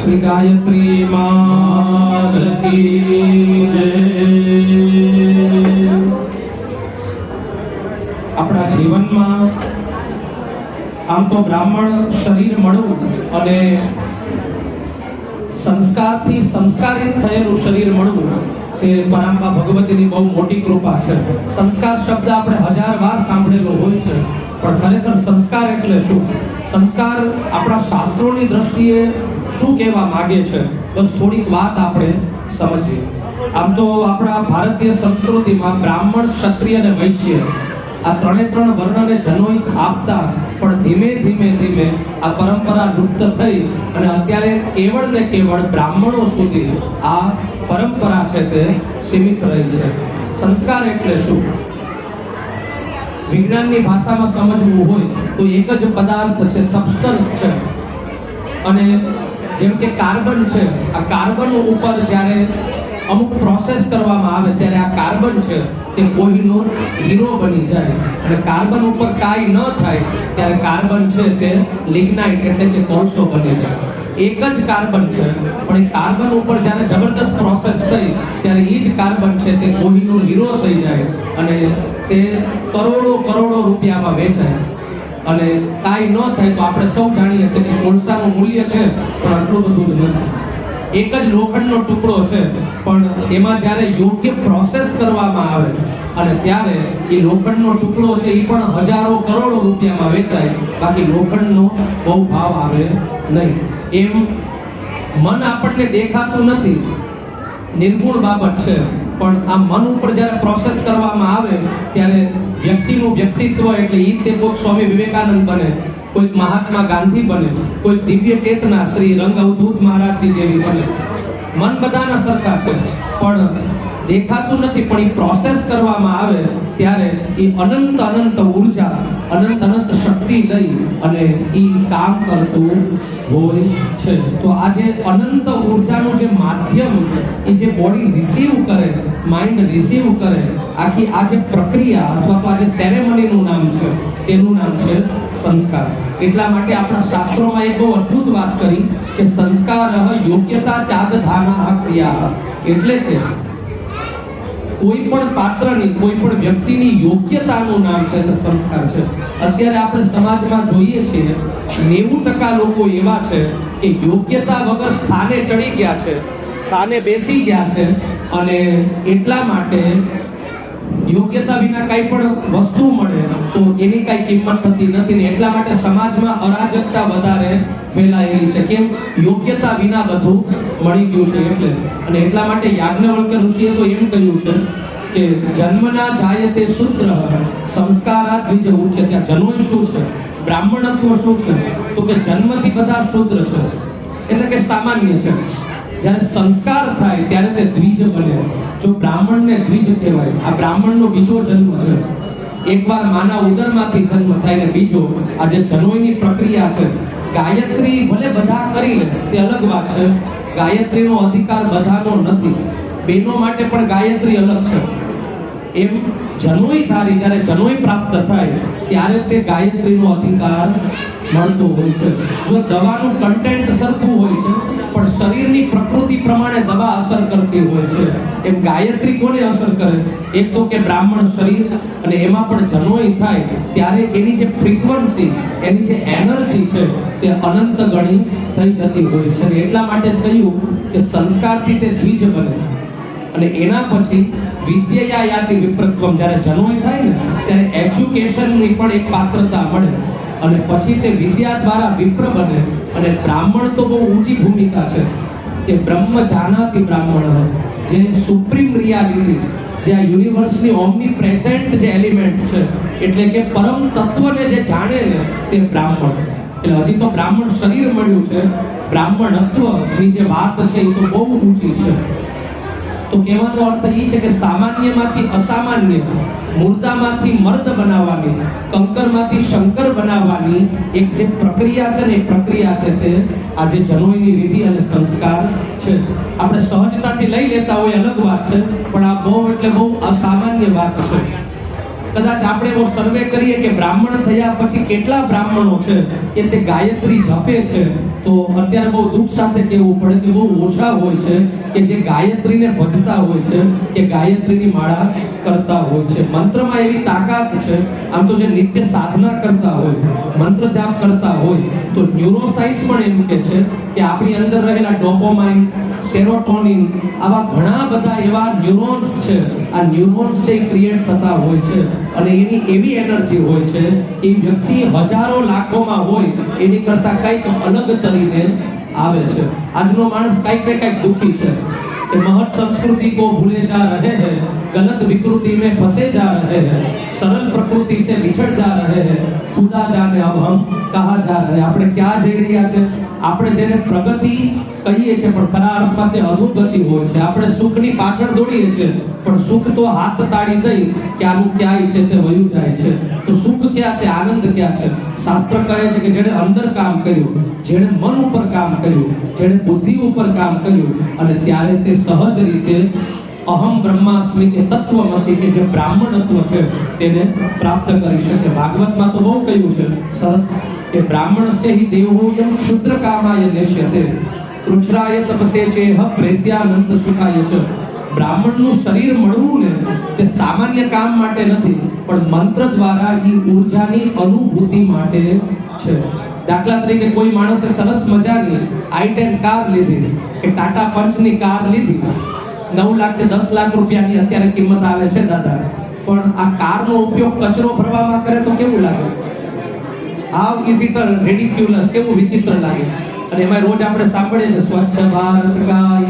श्री गायत्री मात की जय। अपना जीवन में आम तो ब्राह्मण शरीर मळવું અને સંસ્કારથી સંસ્કારિત થયેલું શરીર મળવું તે પરાંબા ભગવતીની બહુ મોટી કૃપા છે। સંસ્કાર શબ્દ આપણે હજાર વાર સાંભળેલો હોય છે, પણ ખરેખર સંસ્કાર એટલે શું? સંસ્કાર આપણા શાસ્ત્રોની દ્રષ્ટિએ શું કહેવા માંગે છે, બસ થોડીક વાત આપણે સમજીએ। આમ તો આપણા ભારતીય સંસ્કૃતિમાં બ્રાહ્મણ, ક્ષત્રિય અને વૈશ્ય આ ત્રણ વર્ણને જનોઈ આપતા, પણ ધીમે ધીમે આ પરંપરા લુપ્ત થઈ અને અત્યારે કેવળ ને કેવળ બ્રાહ્મણો સુધી આ પરંપરા છે તે સીમિત રહી છે। સંસ્કાર એટલે શું? વિજ્ઞાનની ભાષામાં સમજવું હોય તો એક જ પદાર્થ છે, સબસ્ટન્સ છે। અને જેમ કે કાર્બન છે, આ કાર્બન ઉપર જ્યારે અમુક પ્રોસેસ કરવામાં આવે ત્યારે આ કાર્બન છે તે કોહિનૂર હીરો બની જાય, અને કાર્બન ઉપર કાંઈ ન થાય ત્યારે કાર્બન છે તે લિગ્નાઇટ એટલે કે કોલસો બની જાય। એક જ કાર્બન છે, પણ એ કાર્બન ઉપર જ્યારે જબરદસ્ત પ્રોસેસ થઈ ત્યારે એ જ કાર્બન છે તે કોહિનૂર હીરો થઈ જાય અને તે કરોડો રૂપિયામાં વેચાય। અને કાંઈ ન થાય તો આપણે સૌ જાણીએ છીએ કે કોલસાનું મૂલ્ય છે પણ આટલું બધું જ નથી। એક જ લોખંડનો ટુકડો છે, પણ એમાં જ્યારે યોગ્ય પ્રોસેસ કરવામાં આવે અને ત્યારે એ લોખંડનો ટુકડો છે એ પણ હજારો કરોડો રૂપિયામાં વેચાય, બાકી લોખંડનો બહુ ભાવ આવે નહીં। એમ મન આપણને દેખાતું નથી, નિર્ગુણ બાબત છે, પણ આ મન ઉપર જ્યારે પ્રોસેસ કરવામાં આવે ત્યારે વ્યક્તિનું વ્યક્તિત્વ એટલે ઈ તે કોઈક સ્વામી વિવેકાનંદ બને, કોઈક મહાત્મા ગાંધી બને, કોઈક દિવ્ય ચેતના શ્રી રંગ અવધૂત મહારાજજી જેવી બને। મન બધાના સરખા છે, પણ દેખાતું નથી, પણ એ પ્રોસેસ કરવામાં આવે ત્યારે એ અનંત ઉર્જા, અનંત શક્તિ લઈ અને એ કામ કરતું હોય છે। તો આ જે અનંત ઉર્જાનું જે માધ્યમ એ જે બોડી રિસીવ કરે, માઇન્ડ રિસીવ કરે, આખી આ જે પ્રક્રિયા અથવા તો આ જે સેરેમનીનું નામ છે તેનું નામ છે સંસ્કાર। એટલા માટે આપણા શાસ્ત્રોમાં એક બહુ અદ્ભુત વાત કરી કે સંસ્કાર યોગ્યતા ચાદધાના ક્રિયા, એટલે કે કોઈ પણ પાત્રની, કોઈ પણ વ્યક્તિની યોગ્યતાનું નામ છે તે સંસ્કાર છે। અત્યારે આપણે સમાજમાં જોઈએ છીએ 90% લોકો એવા છે કે યોગ્યતા વગર સ્થાને ચડી ગયા છે, સ્થાને બેસી ગયા છે, અને એટલા માટે યોગ્યતા વિના કઈ પણ વસ્તુ મળે તો એની કઈ કિંમત થતી નથી, ને એટલા માટે સમાજમાં અરાજકતા વધારે ફેલાયેલી છે। કેમ? યોગ્યતા વિના બધું મળી ગયું છે એટલે। અને એટલા માટે યાજ્ઞવલ્ક્ય ઋષિએ તો એમ કહ્યું છે કે જન્મના જાયતે શૂદ્ર સંસ્કારાત દ્વિજ ઉચ્યતે। ત્યાં જનોઈ શું છે, બ્રાહ્મણત્વ શું છે, તો કે જન્મથી બધા શૂદ્ર છે એટલે કે સામાન્ય છે, જ્યારે સંસ્કાર થાય ત્યારે તે દ્વિજ બને। જો બ્રાહ્મણને દ્વિજ કહેવાય, આ બ્રાહ્મણનો બીજો જન્મ છે। એકવાર માના ઉદરમાંથી જન્મ થાય ને બીજો આ જે જનોઈની પ્રક્રિયા છે। ગાયત્રી ભલે બધા કરી લે તે અલગ વાત છે, ગાયત્રીનો અધિકાર બધાનો નથી, બેનો માટે પણ ગાયત્રી અલગ છે। એમ જનોઈ ધારી જ્યારે જનોઈ પ્રાપ્ત થાય ત્યારે તે ગાયત્રીનો અધિકાર મળતો હોય છે। જો દવાનું કન્ટેન્ટ સરખું હોય છે પણ શરીરની પ્રકૃતિ પ્રમાણે દવા અસર કરતી હોય છે, એમ ગાયત્રી કોને અસર કરે? એક તો કે બ્રાહ્મણ શરીર, અને એમાં પણ જનોઈ થાય ત્યારે એની જે ફ્રીક્વન્સી, એની જે એનર્જી છે તે અનંત ગણી થઈ જતી હોય છે। એટલા માટે કહ્યું કે સંસ્કારથી તે દ્વિજ બને, અને એના પછી વિદ્યા યાતિ વિપ્રત્વમ, જ્યારે જનોઈ થાય ને ત્યારે એજ્યુકેશનની પણ એક પાત્રતા મળે, અને પછી તે વિદ્યા દ્વારા વિપ્ર બને। અને બ્રાહ્મણ તો બહુ ઊંચી ભૂમિકા છે કે બ્રહ્મ જાનાતિ બ્રાહ્મણ, જે સુપ્રીમ રિયાલિટી, જે આ યુનિવર્સની ઓમની પ્રેઝન્ટ જે એલિમેન્ટ છે, એટલે કે પરમ તત્વને જે જાણે ને તે બ્રાહ્મણ। એટલે હજી તો બ્રાહ્મણ શરીર મળ્યું છે, બ્રાહ્મણત્વની જે વાત છે એ તો બહુ ઊંચી છે। તો કહેવાનો અર્થ એ છે કે સામાન્યમાંથી અસામાન્ય, મુર્દામાંથી મર્દ બનાવવાની, કંકરમાંથી શંકર બનાવવાની એક જે પ્રક્રિયા છે ને એ પ્રક્રિયા છે તે આજે જનોઈની વિધિ અને સંસ્કાર છે। આપણે સહજતાથી લઈ લેતા હોય અલગ વાત છે, પણ આ બહુ એટલે બહુ અસામાન્ય વાત છે। કદાચ આપણે એવો સર્વે કરીએ કે બ્રાહ્મણ થયા પછી કેટલા બ્રાહ્મણો છે કે તે ગાયત્રી જપે છે, તો અત્યારે બહુ દુઃખ સાથે કહેવું પડે કે બહુ ઓછા હોય છે કે જે ગાયત્રીને ભજતા હોય છે, કે ગાયત્રીની માળા કરતા હોય છે. મંત્રમાં એવી તાકાત છે. આમ તો જે નિત્ય સાધના કરતા હોય, મંત્ર જાપ કરતા હોય, તો ન્યુરોસાયન્સ પણ એમ કે છે કે આપણી અંદર રહેલા ડોપામાઇન, સેરોટોનિન, આવા ઘણા બધા એવા ન્યુરોન્સ છે, આ ન્યુરોન્સ છે ક્રિએટ થતા હોય છે અને એની એવી એનર્જી હોય છે કે વ્યક્તિ હજારો લાખોમાં હોય એની કરતા કંઈક અલગ તરીને આવે છે. આજનો માણસ કંઈક ને કંઈક દુઃખી છે कि महत संस्कृति को भूले जा रहे हैं, गलत विकृति में फंसे जा रहे हैं, सरल प्रकृति से बिछड़ जा रहे हैं, खुदा जाने अब हम कहाँ जा रहे हैं. આપણે ક્યાં જઈ રહ્યા છે? આપણે જેને પ્રગતિ કહીએ છીએ પણ ખરા અર્થમાં તે અધોગતિ હોય છે. આપણે સુખની પાછળ દોડીએ છીએ પણ સુખ તો હાથ તાળી દઈ કે આનું ક્યાંય છે તે વયું જાય છે. તો સુખ ક્યાં છે? આનંદ ક્યાં છે? શાસ્ત્ર કહે છે કે જેણે અંદર કામ કર્યું, જેણે મન ઉપર કામ કર્યું, જેણે બુદ્ધિ ઉપર કામ કર્યું અને ત્યારે તે સહજ રીતે અહમ બ્રહ્માસ્મિ કે તત્વમસી કે જે બ્રાહ્મણત્વ છે તેને પ્રાપ્ત કરી શકે. ભાગવતમાં તો બહુ કહ્યું છે સરસ કે બ્રાહ્મણસ્ય હિ દેવોયમ ક્ષુદ્ર કામાય નેષ્યતે કૃચ્છરાય તપસે ચેહ પ્રેત્યાનંદ સુખાય ચ. બ્રાહ્મણનું શરીર મળવું ને તે સામાન્ય કામ માટે નથી પણ મંત્ર દ્વારા એ ઉર્જાની અનુભૂતિ માટે છે. દાખલા તરીકે કોઈ માણસે સરસ મજાની i10 કાર લીધી કે ટાટા પંચની કાર લીધી, 9 લાખ કે 10 લાખ રૂપિયાની અત્યારે કિંમત આવે છે દાદા, પણ આ કારનો ઉપયોગ કચરો ભરવામાં કરે તો કેવું લાગે? હાવ ઇઝ ઇટ રેડિક્યુલસ, કેવું વિચિત્ર લાગે. અને એમાં રોજ આપણે સાંભળીએ છીએ સ્વચ્છ ભારત કા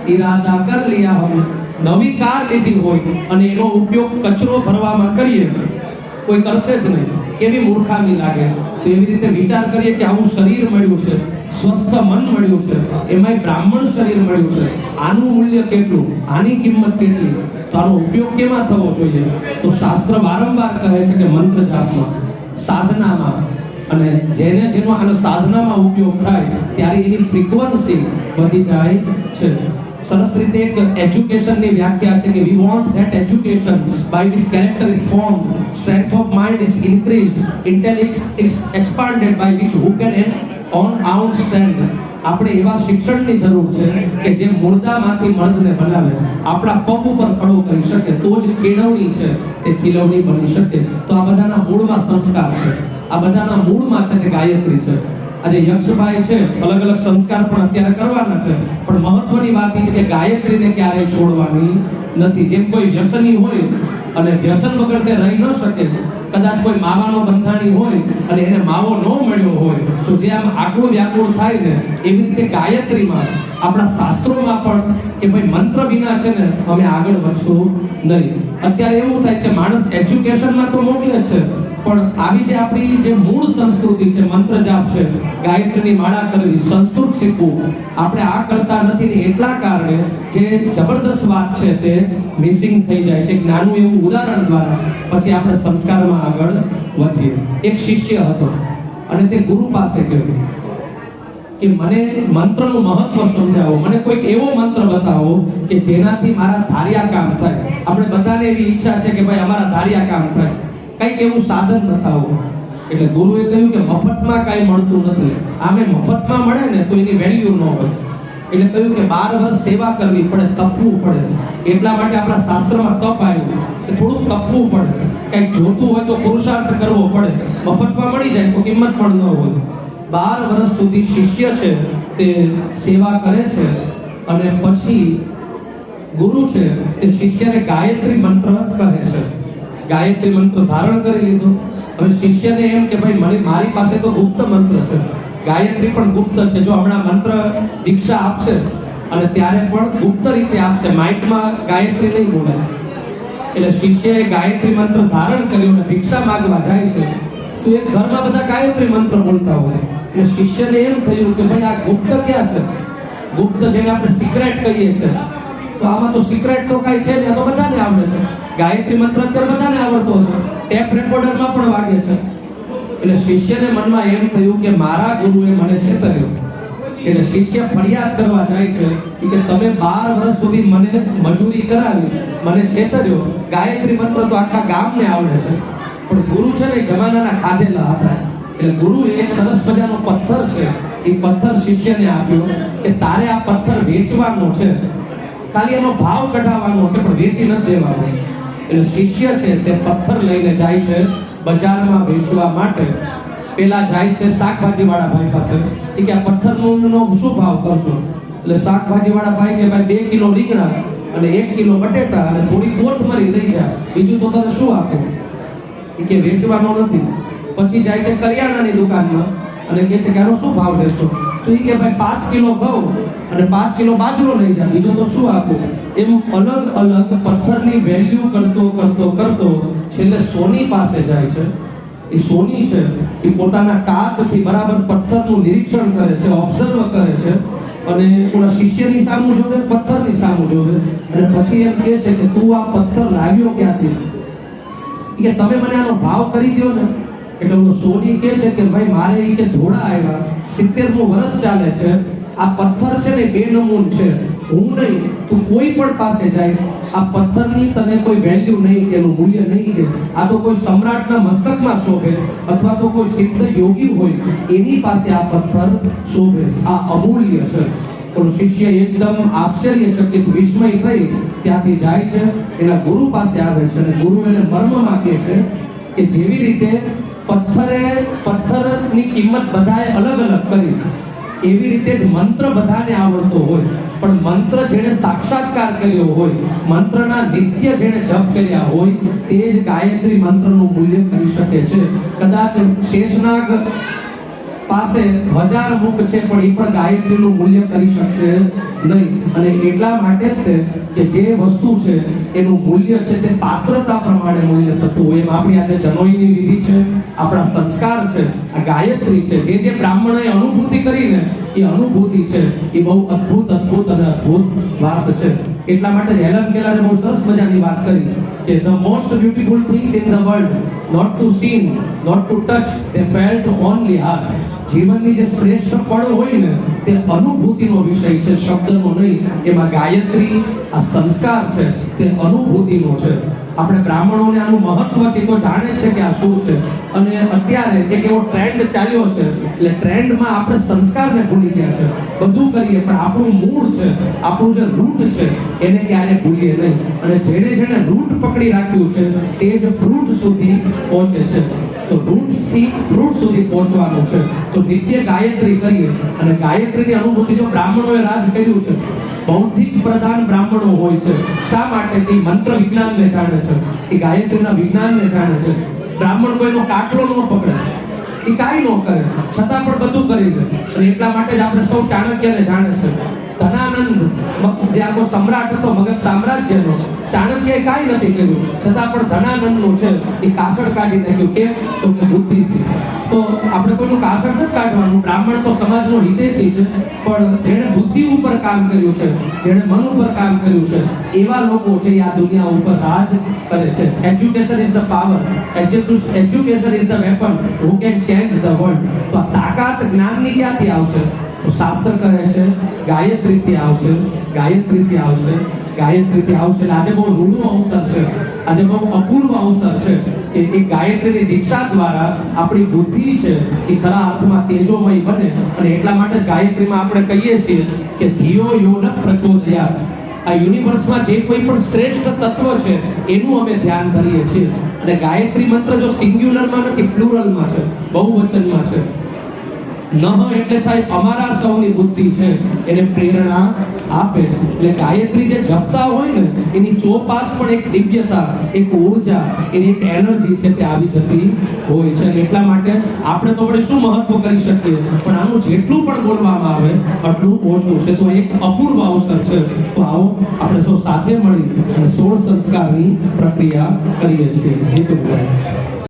ઈરાદા કર લિયા હમ. નવી કાર લીધી હોય અને એનો ઉપયોગ કચરો ભરવામાં કરીએ, કોઈ કરશે જ નહીં. કેવી મૂર્ખામી લાગે. તો એવી રીતે વિચાર કરીએ કે આવું શરીર મળ્યું છે, સ્વસ્થ મન મળ્યું છે, એમાંય બ્રાહ્મણ શરીર મળ્યું છે, આનું મૂલ્ય કેટલું, આની કિંમત કેટલી, તો આનો ઉપયોગ કેમાં થવો જોઈએ? તો શાસ્ત્ર વારંવાર કહે છે કે મંત્ર જાપમાં, સાધનામાં, અને જેને જેનો આનો સાધનામાં ઉપયોગ થાય ત્યારે એની ફ્રીક્વન્સી વધી જાય છે. સરસ રીતે એક એજ્યુકેશનની વ્યાખ્યા છે કે we want that education by which character is formed, strength of mind is increased, intelligence is expanded by which who can on out stand. આપણે એવા શિક્ષણની જરૂર છે કે જે મુર્દામાંથી મર્દને બનાવે, આપણા પગ ઉપર ખડો કરી શકે, તો જ કેળવણી છે તે ખીલવણી બની શકે. તો આ બધાના મૂળમાં સંસ્કાર છે, આ બધાના મૂળમાં છે તે ગાયત્રી છે. આજે યક્ષભાઈ છે, અલગ અલગ સંસ્કાર પણ અત્યારે કરવાના છે, પણ મહત્વની વાત એ છે કે ગાયત્રીને ક્યારેય છોડવાની નથી. જેમ કોઈ વ્યસની હોય અને વ્યસન વગર તે રહી ન શકે, કદાચ કોઈ માવાનો બંધાણી હોય અને એને માવો ન મળ્યો હોય તો જે આમ આકુળ વ્યાકુળ થાય ને, એવી રીતે ગાયત્રીમાં આપણા શાસ્ત્રોમાં પણ કે ભાઈ મંત્ર વિના છે ને અમે આગળ વધશું નહીં. અત્યારે એવું થાય છે માણસ એજ્યુકેશનમાં તો મોકલે છે પણ આવી જે આપણી જે મૂળ સંસ્કૃતિ છે, મંત્ર જાપ છે, ગાયત્રીની માળા કરવી, સંસ્કૃત શીખવું, આપણે આ કરતા નથી ને એટલા કારણે જે જબરદસ્ત વાત છે તે મિસિંગ થઈ જાય છે. નાનું એવું ઉદાહરણ દ્વારા પછી આપણે સંસ્કારમાં આગળ વધીએ. એક શિષ્ય હતો અને તે ગુરુ પાસે ગયો કે મને મંત્રનું મહત્વ સમજાવો, મને કોઈક એવો મંત્ર બતાવો કે જેનાથી મારા ધાર્યા કામ થાય. આપણે બધાને એવી ઈચ્છા છે કે ભાઈ અમારા ધાર્યા કામ થાય, કંઈક એવું સાધન બતાવો. એટલે ગુરુએ કહ્યું કે મફતમાં કાંઈ મળતું નથી, આમે મફતમાં મળે ને તો એની વેલ્યુ ન હોય. એટલે કહ્યું કે 12 વર્ષ સેવા કરવી પડે, તપવું પડે. એટલા માટે આપણા શાસ્ત્રમાં તપ આવ્યું કે થોડું તપવું પડે, કંઈક જોતું હોય તો પુરુષાર્થ કરવો પડે. મફતમાં મળી જાય તો કિંમત પણ ન હોય. 12 વર્ષ સુધી શિષ્ય છે તે સેવા કરે છે અને પછી ગુરુ છે તે શિષ્યને ગાયત્રી મંત્ર કહે છે. ગાયત્રી મંત્ર ધારણ કરી લીધો. હવે શિષ્યને એમ કે ભાઈ મને મારી પાસે તો ગુપ્ત મંત્ર છે, ગાયત્રી પણ ગુપ્ત છે, જો હમણાં મંત્ર દીક્ષા આપશે અને ત્યારે પણ ગુપ્ત રીતે આપશે, માઇકમાં ગાયત્રી નહીં બોલે. એટલે શિષ્યએ ગાયત્રી મંત્ર ધારણ કર્યું અને ભિક્ષા માંગવા જાય છે તો એક ઘરમાં બધા ગાયત્રી મંત્ર બોલતા હોય. એટલે શિષ્યને એમ થયું કે ભાઈ આ ગુપ્ત ક્યાં છે? ગુપ્ત જેને આપણે સિક્રેટ કહીએ છીએ, તો આમાં તો સિક્રેટ તો કાંઈ છે ને, આ તો બધાને આવડે છે. ગાયત્રી મંત્ર અત્યારે બધાને આવડતો છે, ટેપ રેકોર્ડરમાં પણ વાગે છે. એટલે શિષ્યને મનમાં એમ થયું કે મારા ગુરુએ મને છેતર્યો, એટલે શિષ્ય ફરિયાદ કરવા જાય છે કે તમે 12 વર્ષ સુધી મને મજૂરી કરાવી, મને છેતર્યો. ગાયત્રી મંત્ર તો આખા ગામને આવડે છે, પણ ગુરુ છે ને જમાનાના ખાધેલા હતા. એટલે ગુરુએ એક સરસ મજાનો પથ્થર છે, એ પથ્થર શિષ્યને આપ્યો કે તારે આ પથ્થર વેચવાનો છે, ખાલી એનો ભાવ કઢાવવાનો છે, પણ વેચી નથી દેવાનો. એટલે શિષ્ય છે તે પથ્થર લઈને જાય છે બજારમાં વેચવા માટે. પેલા જાય છે શાકભાજી વાળા ભાઈ પાસે, કે આ પથ્થરનો શું ભાવ કરશો? એટલે શાકભાજી વાળા ભાઈ કે ભાઈ 2 કિલો રીંગણા અને 1 કિલો બટેટા અને થોડી કોથમરી લઈ જાય, બીજું તો તને શું આપો? કે વેચવાનો નથી. પછી જાય છે કરિયાણાની દુકાનમાં અને કહે છે કે આનો શું ભાવ લેશો? તો એ કે ભાઈ 5 કિલો ઘઉં અને 5 કિલો બાજરો લઈ જાય, બીજું તો શું આપો? એમ અલગ અલગ પથ્થરની વેલ્યુ કરતો છેલ્લે સોની પાસે જાય છે. એ સોની છે એ પોતાના કાચથી બરાબર પથ્થરનું નિરીક્ષણ કરે છે, ઓબ્ઝર્વ કરે છે, અને ઓલા શિષ્યની સામું જોવે, પથ્થરની સામું જોવે, અને પછી એમ કહે છે કે તું આ પથ્થર લાવ્યો ક્યાંથી? કે તમે મને આનો ભાવ કરી દો ને. એટલે ઓલો સોની કહે છે કે ભાઈ મારે એ કે ધોળા આવ્યા, 70મું વર્ષ ચાલે છે, આ પથ્થર છે ને 2 નમૂન છે, હું નહીં તું કોઈ પણ પાસે જાય, આ પથ્થરની તને કોઈ વેલ્યુ નહીં, એનું મૂલ્ય નહીં દે. આ તો કોઈ સમ્રાટના મસ્તકમાં શોભે, અથવા તો કોઈ સિદ્ધ યોગી હોય એની પાસે આ પથ્થર શોભે, આ અમૂલ્ય છે. તો શિષ્ય એકદમ આશ્ચર્યચકિત, વિસ્મય થઈ ત્યાંથી જાય છે, એના ગુરુ પાસે આવે છે, અને ગુરુ એને મર્મમાં કહે છે કે જેવી રીતે પથ્થરની કિંમત બધાએ અલગ અલગ કરી, એવી રીતે જ મંત્ર બધાને આવડતો હોય, પણ મંત્ર જેણે સાક્ષાત્કાર કર્યો હોય, મંત્રના નિત્ય જેણે જપ કર્યા હોય, તે જ ગાયત્રી મંત્રનું મૂલ્ય કરી શકે છે. કદાચ શેષનાગ પાસે 1000 મુખ છે, પણ એ પણ ગાયત્રીનું મૂલ્ય કરી શકશે નહીં. અને એટલા માટે જ કે જે વસ્તુ છે એનું મૂલ્ય છે તે પાત્રતા પ્રમાણે મૂલ્ય થતું હોય. એમ આપણી આજે જનોઈની વિધિ છે, આપણા સંસ્કાર છે, આ ગાયત્રી છે, જે બ્રાહ્મણોએ અનુભૂતિ કરીને એ અનુભૂતિ છે, એ બહુ અદ્ભુત અને અદ્ભુત વાત છે. એટલા માટે હેલન કેલરે બહુ સરસ મજાની વાત કરી કે the most beautiful things in the world not to seen, not to touch, they felt only are. જીવનની જે શ્રેષ્ઠ પળ હોય ને તે અનુભૂતિનો વિષય છે, શબ્દનો નહીં. એમાં ગાયત્રી આ સંસ્કાર છે તે અનુભૂતિનો છે. આપણે બ્રાહ્મણોને આનું મહત્વ છે તો જાણે છે કે આ શું છે. અને અત્યારે એક એવો ટ્રેન્ડ ચાલ્યો છે, એટલે ટ્રેન્ડમાં આપણે સંસ્કારને ભૂલી ગયા છે. બધું કરીએ પણ આપણું મૂળ છે, આપણું જે રૂટ છે એને ક્યારે ભૂલીએ નહીં. અને જેણે રૂટ પકડી રાખ્યું છે તે જ ફ્રૂટ સુધી પહોંચે છે. તો રૂટ્સથી ફ્રૂટ સુધી પહોંચવાનું છે. તો નિત્ય ગાયત્રી કરીએ, અને ગાયત્રીની અનુભૂતિ જો બ્રાહ્મણોએ રાજ કર્યું છે, બૌદ્ધિક પ્રધાન બ્રાહ્મણો હોય છે. શા માટે? તે મંત્ર વિજ્ઞાનને જાણે છે, એ ગાયત્રીના વિજ્ઞાનને જાણે છે. બ્રાહ્મણ કોઈનો કાટલો ન પકડે, એ કાંઈ ન કરે, છતાં પણ બધું કરી દે. અને એટલા માટે જ આપણે સૌ ચાણક્યને જાણે છે. ધનાનંદ જે આખો સમ્રાટ હતો મગધ સામ્રાજ્યનો, ચાણક્યએ કાંઈ નથી કર્યું, છતાં પણ ધનાનંદનું છે એ કાસળ કાઢી નાખ્યું. કેમ? તો કે બુદ્ધિથી. તો આપણે કોઈનું કાસળ નથી કાઢવાનું. બ્રાહ્મણ તો સમાજનો હિતેશી છે, પણ જેણે બુદ્ધિ ઉપર કામ કર્યું છે, જેણે મન ઉપર કામ કર્યું છે, એવા લોકો છે આ દુનિયા ઉપર રાજ કરે છે. Education is the power, education is the weapon who can change the world. તો આ તાકાત જ્ઞાનની ક્યાંથી આવશે? શાસ્ત્ર કહે છે ગાયત્રીથી આવશે, ગાયત્રીથી આવશે, ગાયત્રીથી આવશે. આજે બહુ રૂડો અવસર છે, આજે બહુ અપૂર્વ અવસર છે કે એક ગાયત્રીની દીક્ષા દ્વારા આપણી બુદ્ધિ છે એ ખરા અર્થમાં તેજોમય બને. અને એટલા માટે ગાયત્રીમાં આપણે કહીએ છીએ કે ધિયો યો ન પ્રચોદયાત. આ યુનિવર્સમાં જે કોઈ પણ શ્રેષ્ઠ તત્વ છે એનું અમે ધ્યાન કરીએ છીએ. અને ગાયત્રી મંત્ર જો સિંગ્યુલરમાં નથી, પ્લુરલમાં છે, બહુવચનમાં છે. નહ એટલે થાય અમારા સૌની બુદ્ધિ છે એને પ્રેરણા આપે. એટલે ગાયત્રી જે જપતા હોય ને એની ચોપાસ પણ એક દિવ્યતા, એક ઊર્જા, એની એક એનર્જી છે તે આવી જતી હોય છે. એટલા માટે આપણે તો આપણે શું મહત્વ કરી શકીએ, પણ આનું જેટલું પણ બોલવામાં આવે આટલું ઓછું છે. તો એક અપૂર્વ અવસર છે. તો આવો આપણે સૌ સાથે મળી અને 16 સંસ્કારની પ્રક્રિયા કરીએ છીએ. હેતુ